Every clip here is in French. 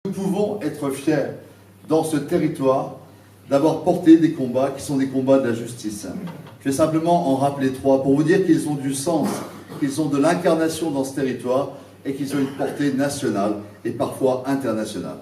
Nous pouvons être fiers dans ce territoire d'avoir porté des combats qui sont des combats de la justice. Je vais simplement en rappeler trois pour vous dire qu'ils ont du sens, qu'ils ont de l'incarnation dans ce territoire et qu'ils ont une portée nationale et parfois internationale.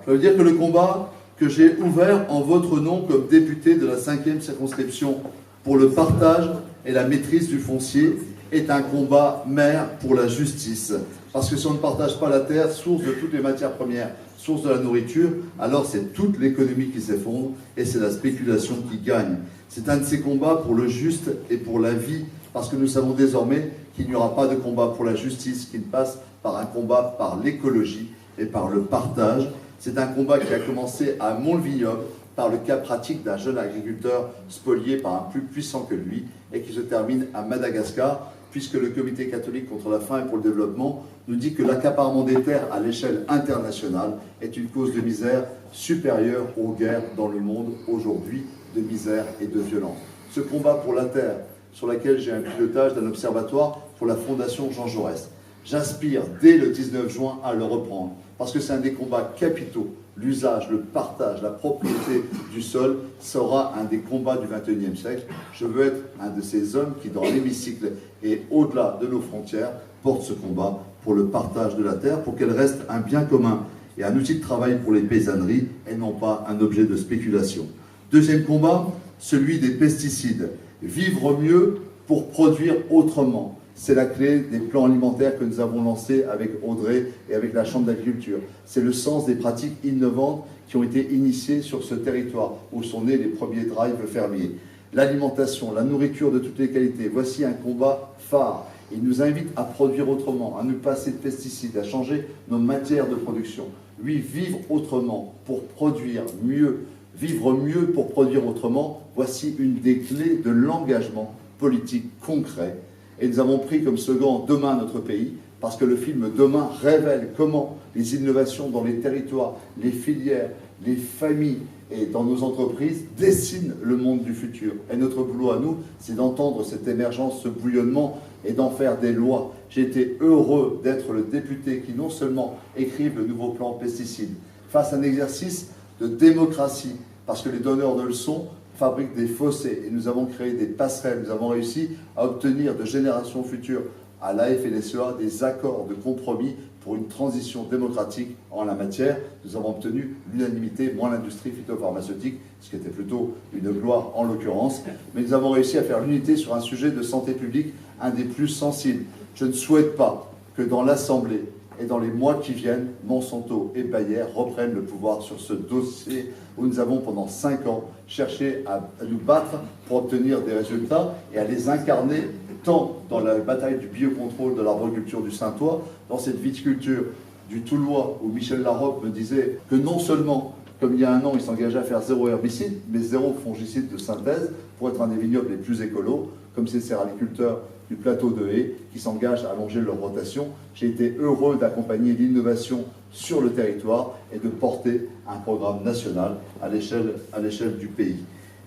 Je veux dire que le combat que j'ai ouvert en votre nom comme député de la 5e circonscription pour le partage et la maîtrise du foncier est un combat mère pour la justice. Parce que si on ne partage pas la terre, source de toutes les matières premières, source de la nourriture, alors c'est toute l'économie qui s'effondre et c'est la spéculation qui gagne. C'est un de ces combats pour le juste et pour la vie, parce que nous savons désormais qu'il n'y aura pas de combat pour la justice qui ne passe par un combat par l'écologie et par le partage. C'est un combat qui a commencé à Mont-le-Vignoble par le cas pratique d'un jeune agriculteur spolié par un plus puissant que lui et qui se termine à Madagascar, puisque le Comité catholique contre la faim et pour le développement nous dit que l'accaparement des terres à l'échelle internationale est une cause de misère supérieure aux guerres dans le monde aujourd'hui, de misère et de violence. Ce combat pour la terre, sur laquelle j'ai un pilotage d'un observatoire pour la Fondation Jean Jaurès, j'aspire dès le 19 juin à le reprendre, parce que c'est un des combats capitaux. L'usage, le partage, la propriété du sol sera un des combats du XXIe siècle. Je veux être un de ces hommes qui, dans l'hémicycle et au-delà de nos frontières, portent ce combat pour le partage de la terre, pour qu'elle reste un bien commun et un outil de travail pour les paysanneries et non pas un objet de spéculation. Deuxième combat, celui des pesticides. Vivre mieux pour produire autrement. C'est la clé des plans alimentaires que nous avons lancés avec Audrey et avec la Chambre d'agriculture. C'est le sens des pratiques innovantes qui ont été initiées sur ce territoire, où sont nés les premiers drives fermiers. L'alimentation, la nourriture de toutes les qualités, voici un combat phare. Il nous invite à produire autrement, à ne pas passer de pesticides, à changer nos matières de production. Oui, vivre autrement pour produire mieux, vivre mieux pour produire autrement, voici une des clés de l'engagement politique concret. Et nous avons pris comme slogan « Demain notre pays », parce que le film « Demain » révèle comment les innovations dans les territoires, les filières, les familles et dans nos entreprises dessinent le monde du futur. Et notre boulot à nous, c'est d'entendre cette émergence, ce bouillonnement et d'en faire des lois. J'ai été heureux d'être le député qui non seulement écrive le nouveau plan pesticides, face à un exercice de démocratie, parce que les donneurs de leçons fabriquent des fossés et nous avons créé des passerelles, nous avons réussi à obtenir de générations futures à la FNSEA des accords de compromis pour une transition démocratique en la matière. Nous avons obtenu l'unanimité, moins l'industrie phytopharmaceutique, ce qui était plutôt une gloire en l'occurrence, mais nous avons réussi à faire l'unité sur un sujet de santé publique, un des plus sensibles. Je ne souhaite pas que dans l'Assemblée et dans les mois qui viennent, Monsanto et Bayer reprennent le pouvoir sur ce dossier où nous avons pendant 5 ans cherché à nous battre pour obtenir des résultats et à les incarner tant dans la bataille du biocontrôle de l'arboriculture du Saintois, dans cette viticulture du Toulois où Michel Larocque me disait que non seulement, comme il y a un an, il s'engageait à faire 0 herbicide, mais 0 fongicide de synthèse pour être un des vignobles les plus écolos, comme ces céréaliculteurs du plateau de Haye qui s'engagent à allonger leur rotation. J'ai été heureux d'accompagner l'innovation sur le territoire et de porter un programme national à l'échelle du pays.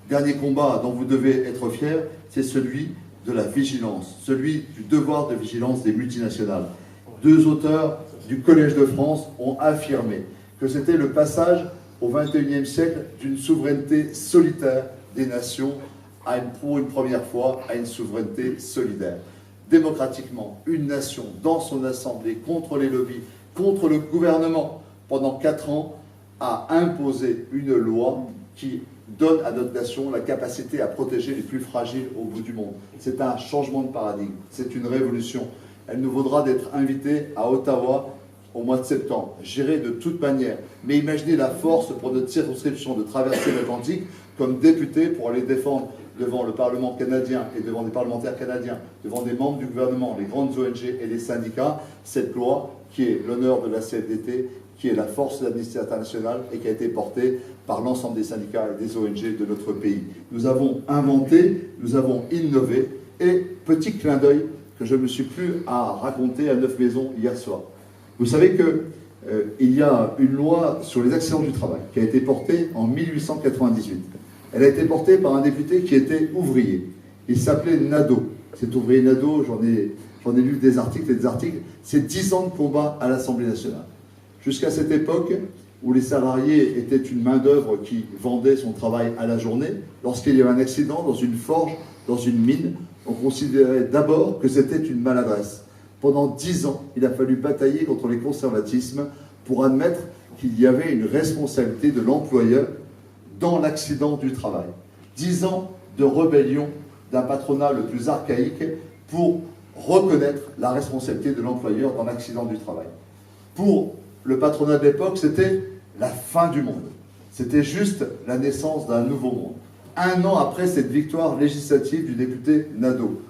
Dernier combat dont vous devez être fiers, c'est celui de la vigilance, celui du devoir de vigilance des multinationales. 2 auteurs du Collège de France ont affirmé que c'était le passage au XXIe siècle d'une souveraineté solitaire des nations pour une première fois à une souveraineté solidaire. Démocratiquement, une nation dans son assemblée, contre les lobbies, contre le gouvernement, pendant 4 ans, a imposé une loi qui donne à notre nation la capacité à protéger les plus fragiles au bout du monde. C'est un changement de paradigme, c'est une révolution. Elle nous vaudra d'être invités à Ottawa au mois de septembre. J'irai de toute manière, mais imaginez la force pour notre circonscription de traverser l'Atlantique comme député pour aller défendre devant le Parlement canadien et devant des parlementaires canadiens, devant des membres du gouvernement, les grandes ONG et les syndicats, cette loi qui est l'honneur de la CFDT, qui est la force de l'Amnesty International et qui a été portée par l'ensemble des syndicats et des ONG de notre pays. Nous avons inventé, nous avons innové, et petit clin d'œil que je me suis plu à raconter à Neuf Maisons hier soir. Vous savez qu'il y a une loi sur les accidents du travail qui a été portée en 1898. Elle a été portée par un député qui était ouvrier. Il s'appelait Nadeau. Cet ouvrier Nadeau, j'en ai lu des articles et des articles. C'est 10 ans de combat à l'Assemblée nationale. Jusqu'à cette époque, où les salariés étaient une main-d'œuvre qui vendait son travail à la journée. Lorsqu'il y avait un accident dans une forge, dans une mine, on considérait d'abord que c'était une maladresse. Pendant 10 ans, il a fallu batailler contre les conservatismes pour admettre qu'il y avait une responsabilité de l'employeur dans l'accident du travail. 10 ans de rébellion d'un patronat le plus archaïque pour reconnaître la responsabilité de l'employeur dans l'accident du travail. Pour le patronat de l'époque, c'était la fin du monde. C'était juste la naissance d'un nouveau monde. 1 an après cette victoire législative du député Nadeau,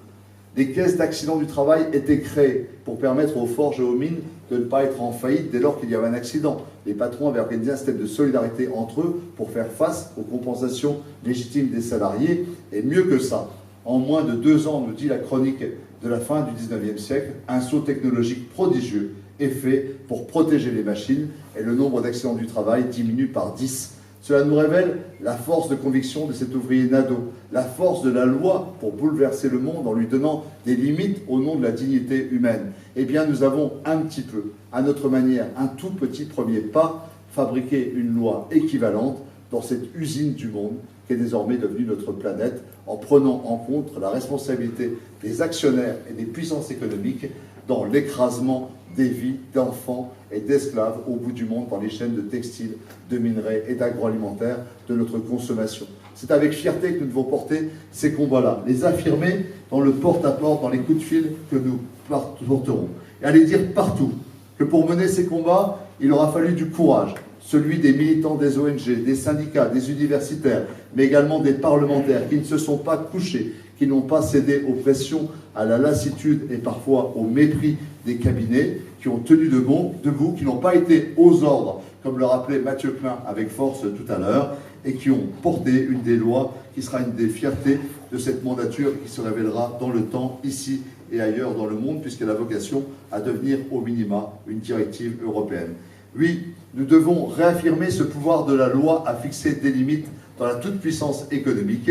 des caisses d'accident du travail étaient créées pour permettre aux forges et aux mines de ne pas être en faillite dès lors qu'il y avait un accident. Les patrons avaient organisé un système de solidarité entre eux pour faire face aux compensations légitimes des salariés. Et mieux que ça, en moins de 2 ans, nous dit la chronique de la fin du 19e siècle, un saut technologique prodigieux est fait pour protéger les machines et le nombre d'accidents du travail diminue par 10. Cela nous révèle la force de conviction de cet ouvrier Nadeau, la force de la loi pour bouleverser le monde en lui donnant des limites au nom de la dignité humaine. Eh bien, nous avons un petit peu, à notre manière, un tout petit premier pas, fabriqué une loi équivalente dans cette usine du monde qui est désormais devenue notre planète, en prenant en compte la responsabilité des actionnaires et des puissances économiques dans l'écrasement des vies d'enfants et d'esclaves au bout du monde dans les chaînes de textiles, de minerais et d'agroalimentaire de notre consommation. C'est avec fierté que nous devons porter ces combats-là, les affirmer dans le porte-à-porte, dans les coups de fil que nous porterons. Et aller dire partout que pour mener ces combats, il aura fallu du courage, celui des militants des ONG, des syndicats, des universitaires, mais également des parlementaires qui ne se sont pas couchés, qui n'ont pas cédé aux pressions, à la lassitude et parfois au mépris des cabinets, qui ont tenu debout, qui n'ont pas été aux ordres, comme le rappelait Mathieu Klein avec force tout à l'heure, et qui ont porté une des lois qui sera une des fiertés de cette mandature qui se révélera dans le temps, ici et ailleurs dans le monde, puisqu'elle a vocation à devenir au minima une directive européenne. Oui, nous devons réaffirmer ce pouvoir de la loi à fixer des limites dans la toute-puissance économique.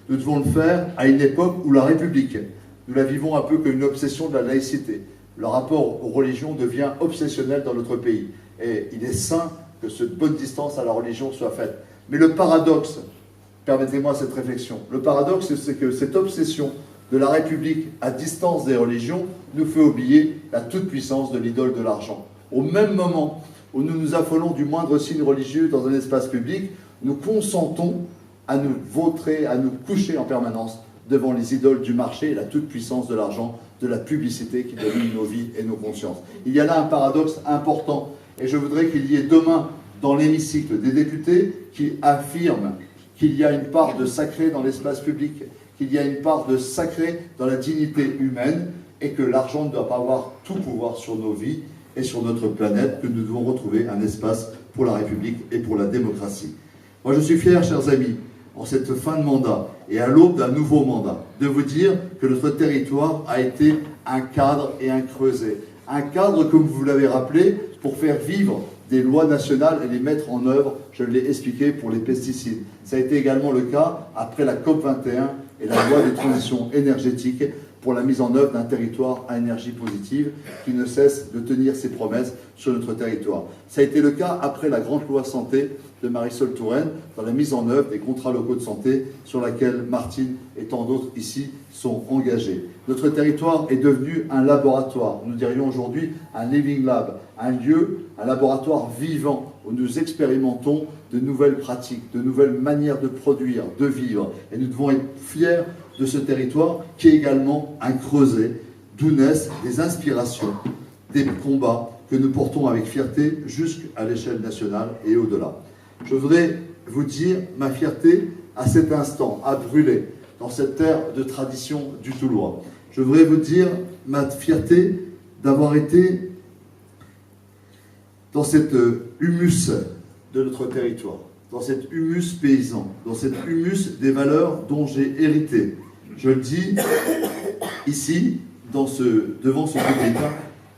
Nous devons le faire à une époque où la République, nous la vivons un peu comme une obsession de la laïcité. Le rapport aux religions devient obsessionnel dans notre pays. Et il est sain que cette bonne distance à la religion soit faite. Mais le paradoxe, permettez-moi cette réflexion, le paradoxe, c'est que cette obsession de la République à distance des religions nous fait oublier la toute-puissance de l'idole de l'argent. Au même moment où nous nous affolons du moindre signe religieux dans un espace public, nous consentons à nous vautrer, à nous coucher en permanence devant les idoles du marché et la toute-puissance de l'argent, de la publicité qui domine nos vies et nos consciences. Il y a là un paradoxe important, et je voudrais qu'il y ait demain dans l'hémicycle des députés qui affirment qu'il y a une part de sacré dans l'espace public, qu'il y a une part de sacré dans la dignité humaine, et que l'argent ne doit pas avoir tout pouvoir sur nos vies et sur notre planète, que nous devons retrouver un espace pour la République et pour la démocratie. Moi, je suis fier, chers amis, en cette fin de mandat et à l'aube d'un nouveau mandat, de vous dire que notre territoire a été un cadre et un creuset. Un cadre, comme vous l'avez rappelé, pour faire vivre des lois nationales et les mettre en œuvre, je l'ai expliqué, pour les pesticides. Ça a été également le cas après la COP21 et la loi de transition énergétique pour la mise en œuvre d'un territoire à énergie positive qui ne cesse de tenir ses promesses sur notre territoire. Ça a été le cas après la grande loi santé de Marisol Touraine dans la mise en œuvre des contrats locaux de santé sur laquelle Martine et tant d'autres ici sont engagés. Notre territoire est devenu un laboratoire, nous dirions aujourd'hui un living lab, un lieu, un laboratoire vivant où nous expérimentons de nouvelles pratiques, de nouvelles manières de produire, de vivre. Et nous devons être fiers de ce territoire qui est également un creuset d'où naissent des inspirations, des combats que nous portons avec fierté jusqu'à l'échelle nationale et au-delà. Je voudrais vous dire ma fierté à cet instant, à brûler, dans cette terre de tradition du Toulois. Je voudrais vous dire ma fierté d'avoir été dans cet humus de notre territoire, dans cet humus paysan, dans cet humus des valeurs dont j'ai hérité. Je le dis ici, devant ce public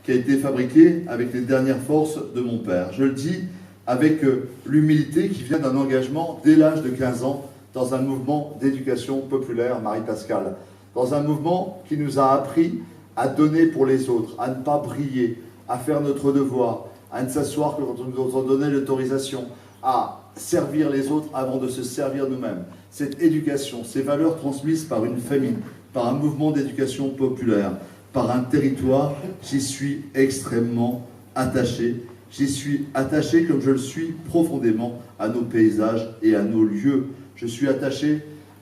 qui a été fabriqué avec les dernières forces de mon père. Je le dis avec l'humilité qui vient d'un engagement dès l'âge de 15 ans dans un mouvement d'éducation populaire, Marie-Pascale, dans un mouvement qui nous a appris à donner pour les autres, à ne pas briller, à faire notre devoir, à ne s'asseoir que quand on nous a donné l'autorisation, à servir les autres avant de se servir nous-mêmes. Cette éducation, ces valeurs transmises par une famille, par un mouvement d'éducation populaire, par un territoire, j'y suis extrêmement attaché. J'y suis attaché comme je le suis profondément à nos paysages et à nos lieux. Je suis attaché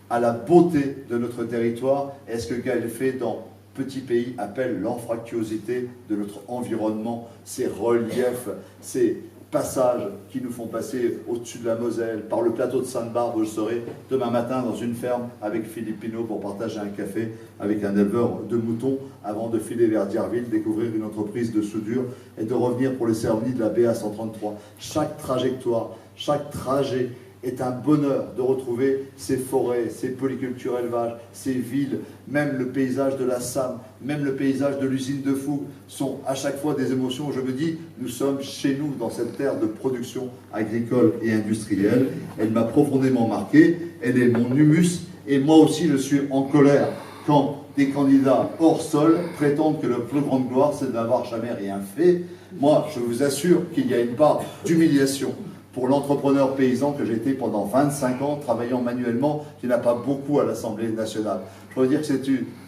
à la beauté de notre territoire et à ce que Gaël fait dans Petit Pays appelle l'anfractuosité de notre environnement, ces reliefs, ces passages qui nous font passer au-dessus de la Moselle, par le plateau de Sainte-Barbe où je serai demain matin dans une ferme avec Philippe Pinault pour partager un café avec un éleveur de moutons avant de filer vers Dierville, découvrir une entreprise de soudure et de revenir pour les cérémonies de la BA 133. Chaque trajectoire, chaque trajet est un bonheur de retrouver ces forêts, ces polycultures élevages, ces villes, même le paysage de la SAM, même le paysage de l'usine de Fougue sont à chaque fois des émotions où je me dis, nous sommes chez nous dans cette terre de production agricole et industrielle. Elle m'a profondément marqué, elle est mon humus et moi aussi je suis en colère quand des candidats hors sol prétendent que leur plus grande gloire c'est de n'avoir jamais rien fait. Moi je vous assure qu'il y a une part d'humiliation pour l'entrepreneur paysan que j'ai été pendant 25 ans, travaillant manuellement, qui n'a pas beaucoup à l'Assemblée nationale. Je veux dire que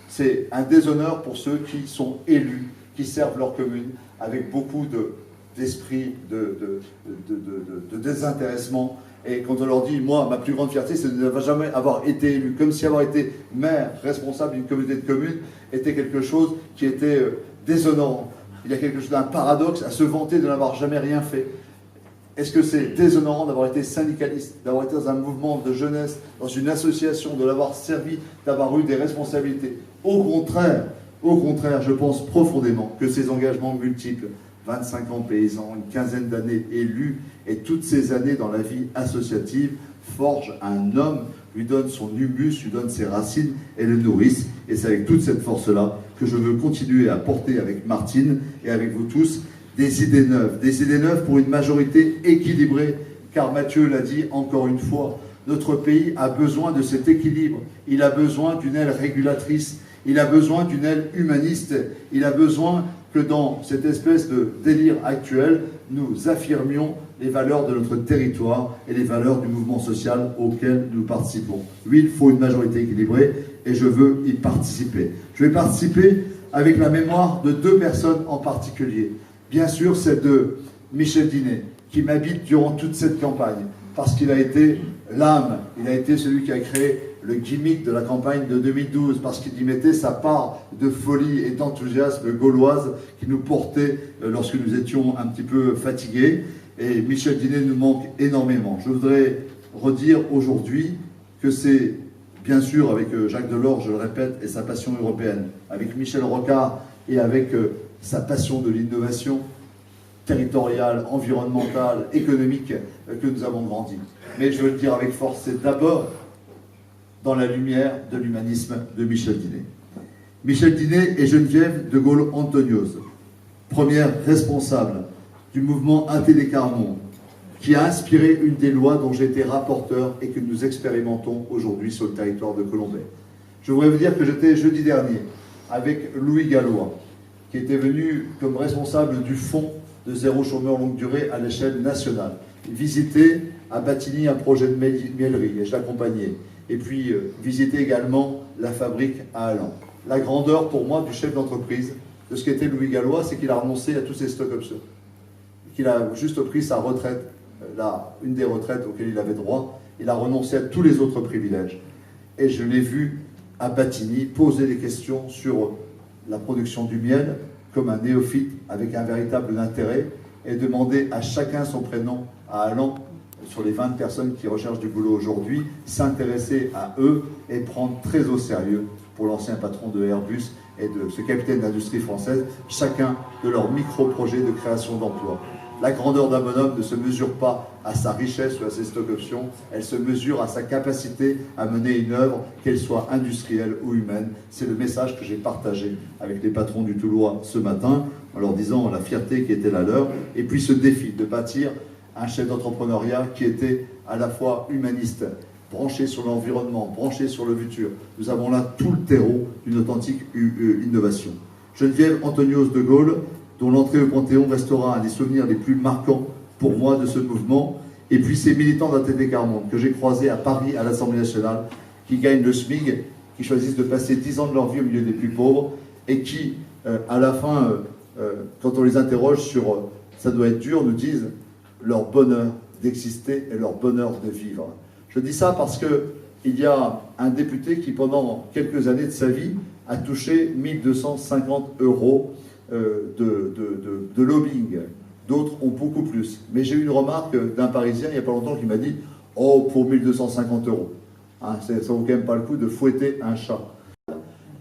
c'est un déshonneur pour ceux qui sont élus, qui servent leur commune, avec beaucoup d'esprit, de désintéressement. Et quand on leur dit, moi, ma plus grande fierté, c'est de ne jamais avoir été élu, comme si avoir été maire, responsable d'une communauté de communes, était quelque chose qui était déshonorant. Il y a quelque chose d'un paradoxe à se vanter de n'avoir jamais rien fait. Est-ce que c'est déshonorant d'avoir été syndicaliste, d'avoir été dans un mouvement de jeunesse, dans une association, de l'avoir servi, d'avoir eu des responsabilités? Au contraire, je pense profondément que ces engagements multiples, 25 ans paysans, une quinzaine d'années élus, et toutes ces années dans la vie associative, forgent un homme, lui donnent son humus, lui donnent ses racines et le nourrissent. Et c'est avec toute cette force-là que je veux continuer à porter avec Martine et avec vous tous des idées neuves pour une majorité équilibrée, car Mathieu l'a dit encore une fois, notre pays a besoin de cet équilibre, il a besoin d'une aile régulatrice, il a besoin d'une aile humaniste, il a besoin que dans cette espèce de délire actuel, nous affirmions les valeurs de notre territoire et les valeurs du mouvement social auquel nous participons. Oui, il faut une majorité équilibrée et je veux y participer. Je vais participer avec la mémoire de deux personnes en particulier. Bien sûr, c'est de Michel Dinet, qui m'habite durant toute cette campagne, parce qu'il a été l'âme, il a été celui qui a créé le gimmick de la campagne de 2012, parce qu'il y mettait sa part de folie et d'enthousiasme gauloise qui nous portait lorsque nous étions un petit peu fatigués. Et Michel Dinet nous manque énormément. Je voudrais redire aujourd'hui que c'est, bien sûr, avec Jacques Delors, je le répète, et sa passion européenne, avec Michel Rocard et avec sa passion de l'innovation territoriale, environnementale, économique, que nous avons grandi. Mais je veux le dire avec force, c'est d'abord dans la lumière de l'humanisme de Michel Dinet. Michel Dinet et Geneviève de Gaulle-Antonios, première responsable du mouvement Intélécarmont, qui a inspiré une des lois dont j'ai été rapporteur et que nous expérimentons aujourd'hui sur le territoire de Colombey. Je voudrais vous dire que j'étais jeudi dernier avec Louis Gallois, qui était venu comme responsable du fonds de zéro chômeur longue durée à l'échelle nationale, visiter à Batigny un projet de miellerie, et je l'accompagnais, et puis visiter également la fabrique à Allan. La grandeur pour moi du chef d'entreprise, de ce qu'était Louis Gallois, c'est qu'il a renoncé à tous ses stock options, qu'il a juste pris sa retraite, une des retraites auxquelles il avait droit, il a renoncé à tous les autres privilèges. Et je l'ai vu à Batigny poser des questions sur la production du miel comme un néophyte avec un véritable intérêt et demander à chacun son prénom à Allan, sur les 20 personnes qui recherchent du boulot aujourd'hui, s'intéresser à eux et prendre très au sérieux, pour l'ancien patron de Airbus et de ce capitaine d'industrie française, chacun de leurs micro-projets de création d'emplois. La grandeur d'un bonhomme ne se mesure pas à sa richesse ou à ses stock options, elle se mesure à sa capacité à mener une œuvre, qu'elle soit industrielle ou humaine. C'est le message que j'ai partagé avec les patrons du Toulois ce matin, en leur disant la fierté qui était la leur, et puis ce défi de bâtir un chef d'entrepreneuriat qui était à la fois humaniste, branché sur l'environnement, branché sur le futur. Nous avons là tout le terreau d'une authentique innovation. Geneviève Antonios de Gaulle, dont l'entrée au Panthéon restera un des souvenirs les plus marquants pour moi de ce mouvement. Et puis ces militants d'ATD Quart Monde que j'ai croisés à Paris, à l'Assemblée nationale, qui gagnent le SMIC, qui choisissent de passer 10 ans de leur vie au milieu des plus pauvres, et qui, à la fin, quand on les interroge sur ça doit être dur, nous disent leur bonheur d'exister et leur bonheur de vivre. Je dis ça parce qu'il y a un député qui, pendant quelques années de sa vie, a touché 1250 euros de lobbying. D'autres ont beaucoup plus. Mais j'ai eu une remarque d'un Parisien il n'y a pas longtemps qui m'a dit « Oh, pour 1250 euros, hein, ça vaut quand même pas le coup de fouetter un chat. »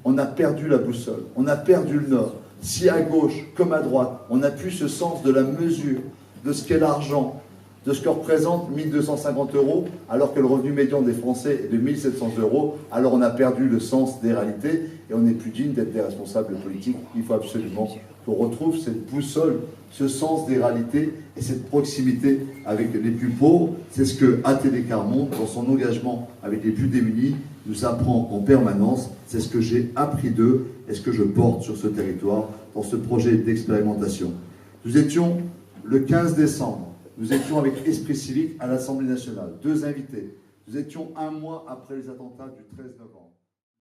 On a perdu la boussole, on a perdu le nord. Si à gauche comme à droite, on n'a plus ce sens de la mesure, de ce qu'est l'argent, de ce que représente 1250 euros, alors que le revenu médian des Français est de 1700 euros, alors on a perdu le sens des réalités et on n'est plus digne d'être des responsables politiques. Il faut absolument qu'on retrouve cette boussole, ce sens des réalités et cette proximité avec les plus pauvres. C'est ce que ATD Quart Monde, dans son engagement avec les plus démunis, nous apprend en permanence. C'est ce que j'ai appris d'eux et ce que je porte sur ce territoire dans ce projet d'expérimentation. Nous étions le 15 décembre. Nous étions avec Esprit Civique à l'Assemblée nationale, 2 invités. Nous étions un mois après les attentats du 13 novembre.